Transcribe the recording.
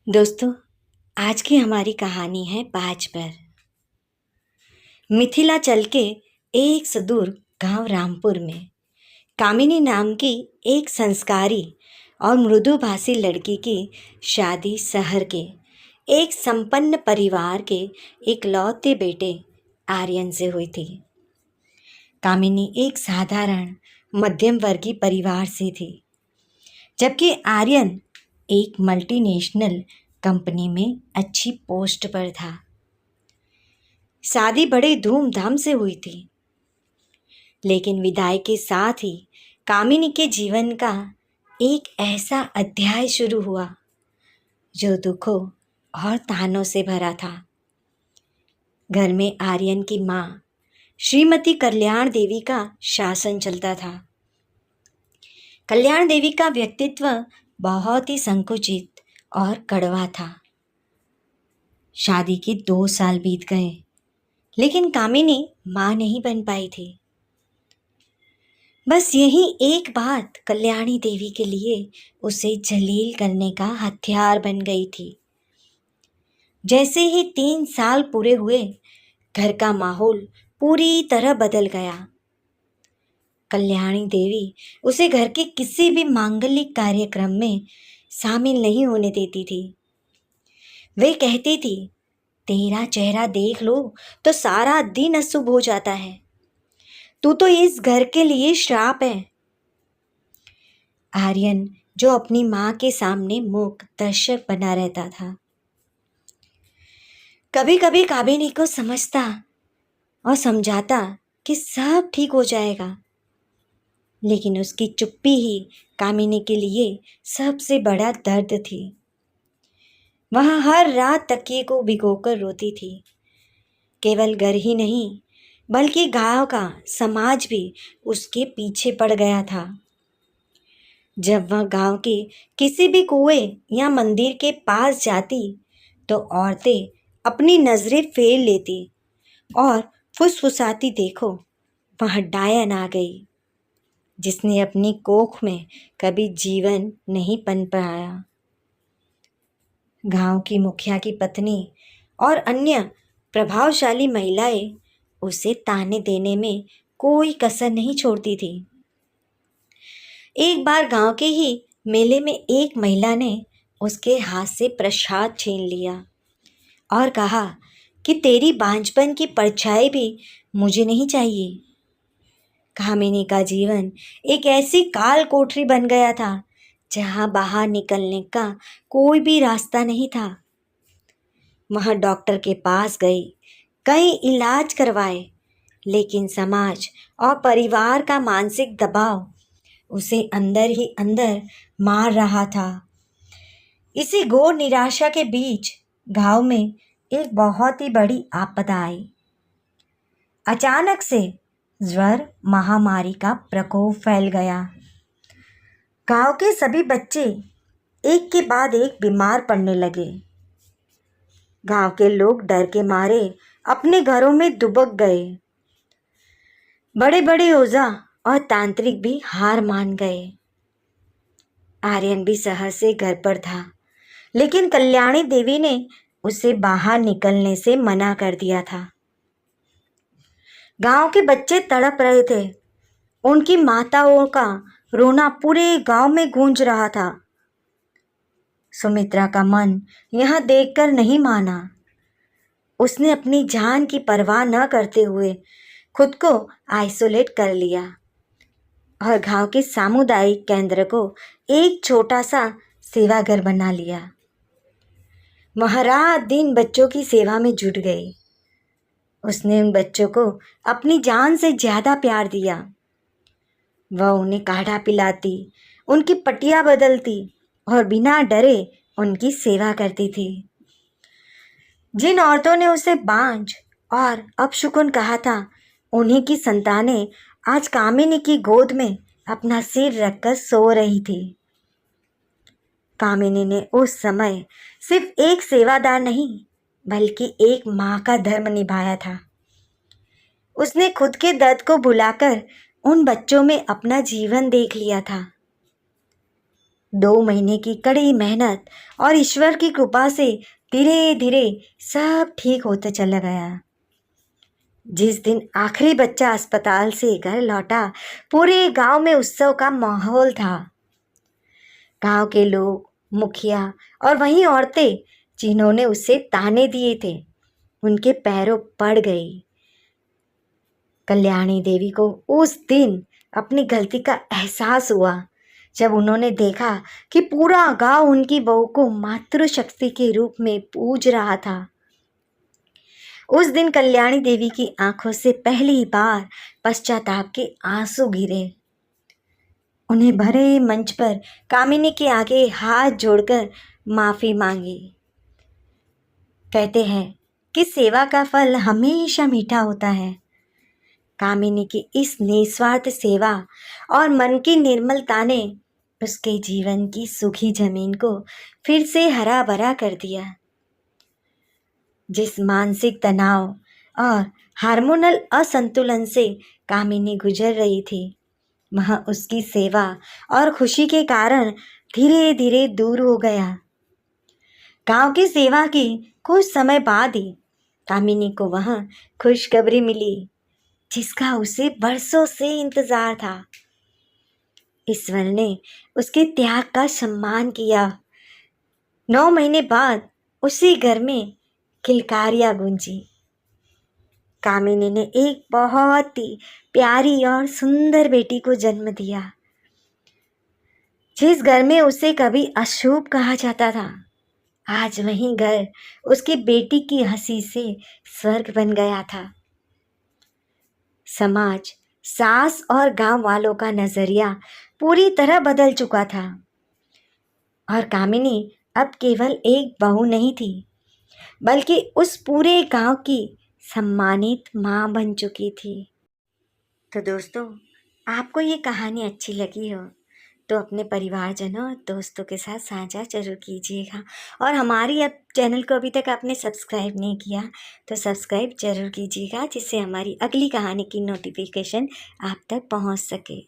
दोस्तों, आज की हमारी कहानी है बाज पर। मिथिलांचल के एक सुदूर गांव रामपुर में कामिनी नाम की एक संस्कारी और मृदुभाषी लड़की की शादी शहर के एक संपन्न परिवार के इकलौते बेटे आर्यन से हुई थी। कामिनी एक साधारण मध्यम वर्गीय परिवार से थी, जबकि आर्यन एक मल्टीनेशनल कंपनी में अच्छी पोस्ट पर था। शादी बड़े धूमधाम से हुई थी, लेकिन विदाई के साथ ही कामिनी के जीवन का एक ऐसा अध्याय शुरू हुआ जो दुखों और तानों से भरा था। घर में आर्यन की माँ श्रीमती कल्याण देवी का शासन चलता था। कल्याण देवी का व्यक्तित्व बहुत ही संकुचित और कड़वा था। शादी के 2 साल बीत गए, लेकिन कामिनी माँ नहीं बन पाई थी। बस यही एक बात कल्याणी देवी के लिए उसे जलील करने का हथियार बन गई थी। जैसे ही 3 साल पूरे हुए, घर का माहौल पूरी तरह बदल गया। कल्याणी देवी उसे घर के किसी भी मांगलिक कार्यक्रम में शामिल नहीं होने देती थी। वे कहती थी, तेरा चेहरा देख लो तो सारा दिन अशुभ हो जाता है। तू तो इस घर के लिए श्राप है। आर्यन, जो अपनी माँ के सामने मूक दर्शक बना रहता था, कभी कभी कामिनी को समझता और समझाता कि सब ठीक हो जाएगा, लेकिन उसकी चुप्पी ही कामिनी के लिए सबसे बड़ा दर्द थी। वह हर रात तकिए को भिगोकर रोती थी। केवल घर ही नहीं, बल्कि गांव का समाज भी उसके पीछे पड़ गया था। जब वह गांव के किसी भी कुएं या मंदिर के पास जाती, तो औरतें अपनी नजरें फेर लेती और फुसफुसाती, देखो वह डायन आ गई, जिसने अपनी कोख में कभी जीवन नहीं पन पाया। गांव की मुखिया की पत्नी और अन्य प्रभावशाली महिलाएं उसे ताने देने में कोई कसर नहीं छोड़ती थी। एक बार गांव के ही मेले में एक महिला ने उसके हाथ से प्रसाद छीन लिया और कहा कि तेरी बांझपन की परछाई भी मुझे नहीं चाहिए। कामिनी का जीवन एक ऐसी काल कोठरी बन गया था जहां बाहर निकलने का कोई भी रास्ता नहीं था। वह डॉक्टर के पास गई, कई इलाज करवाए, लेकिन समाज और परिवार का मानसिक दबाव उसे अंदर ही अंदर मार रहा था। इसी घोर निराशा के बीच गांव में एक बहुत ही बड़ी आपदा आई। अचानक से ज्वर महामारी का प्रकोप फैल गया। गांव के सभी बच्चे एक के बाद एक बीमार पड़ने लगे। गांव के लोग डर के मारे अपने घरों में दुबक गए। बड़े बड़े ओझा और तांत्रिक भी हार मान गए। आर्यन भी शहर से घर पर था, लेकिन कल्याणी देवी ने उसे बाहर निकलने से मना कर दिया था। गांव के बच्चे तड़प रहे थे। उनकी माताओं का रोना पूरे गांव में गूंज रहा था। सुमित्रा का मन यह देखकर नहीं माना। उसने अपनी जान की परवाह न करते हुए खुद को आइसोलेट कर लिया और गांव के सामुदायिक केंद्र को एक छोटा सा सेवाघर बना लिया। वह रात दिन बच्चों की सेवा में जुट गई। उसने उन बच्चों को अपनी जान से ज़्यादा प्यार दिया। वह उन्हें काढ़ा पिलाती, उनकी पट्टियाँ बदलती और बिना डरे उनकी सेवा करती थी। जिन औरतों ने उसे बांझ और अपशकुन कहा था, उन्हीं की संतानें आज कामिनी की गोद में अपना सिर रखकर सो रही थी। कामिनी ने उस समय सिर्फ एक सेवादार नहीं, बल्कि एक माँ का धर्म निभाया था। उसने खुद के दर्द को भुलाकर उन बच्चों में अपना जीवन देख लिया था। 2 महीने की कड़ी मेहनत और ईश्वर की कृपा से धीरे धीरे सब ठीक होता चला गया। जिस दिन आखिरी बच्चा अस्पताल से घर लौटा, पूरे गांव में उत्सव का माहौल था। गांव के लोग, मुखिया और वहीं औरतें जिन्होंने उसे ताने दिए थे, उनके पैरों पड़ गई। कल्याणी देवी को उस दिन अपनी गलती का एहसास हुआ, जब उन्होंने देखा कि पूरा गांव उनकी बहू को मातृशक्ति के रूप में पूज रहा था। उस दिन कल्याणी देवी की आंखों से पहली बार पश्चाताप के आंसू गिरे। उन्हें भरे मंच पर कामिनी के आगे हाथ जोड़कर माफी मांगी। कहते हैं कि सेवा का फल हमेशा मीठा होता है। कामिनी की इस निस्वार्थ सेवा और मन की निर्मलता ने उसके जीवन की सूखी जमीन को फिर से हरा भरा कर दिया। जिस मानसिक तनाव और हार्मोनल असंतुलन से कामिनी गुजर रही थी, वह उसकी सेवा और खुशी के कारण धीरे धीरे दूर हो गया। गांव की सेवा की कुछ समय बाद ही कामिनी को वह खुशखबरी मिली, जिसका उसे बरसों से इंतजार था। ईश्वर ने उसके त्याग का सम्मान किया। 9 महीने बाद उसी घर में किलकारियां गूंजी। कामिनी ने एक बहुत ही प्यारी और सुंदर बेटी को जन्म दिया। जिस घर में उसे कभी अशुभ कहा जाता था, आज वही घर उसकी बेटी की हंसी से स्वर्ग बन गया था। समाज, सास और गांव वालों का नजरिया पूरी तरह बदल चुका था और कामिनी अब केवल एक बहू नहीं थी, बल्कि उस पूरे गांव की सम्मानित मां बन चुकी थी। तो दोस्तों, आपको ये कहानी अच्छी लगी हो तो अपने परिवारजनों और दोस्तों के साथ साझा जरूर कीजिएगा। और हमारी अब चैनल को अभी तक आपने सब्सक्राइब नहीं किया तो सब्सक्राइब जरूर कीजिएगा, जिससे हमारी अगली कहानी की नोटिफिकेशन आप तक पहुंच सके।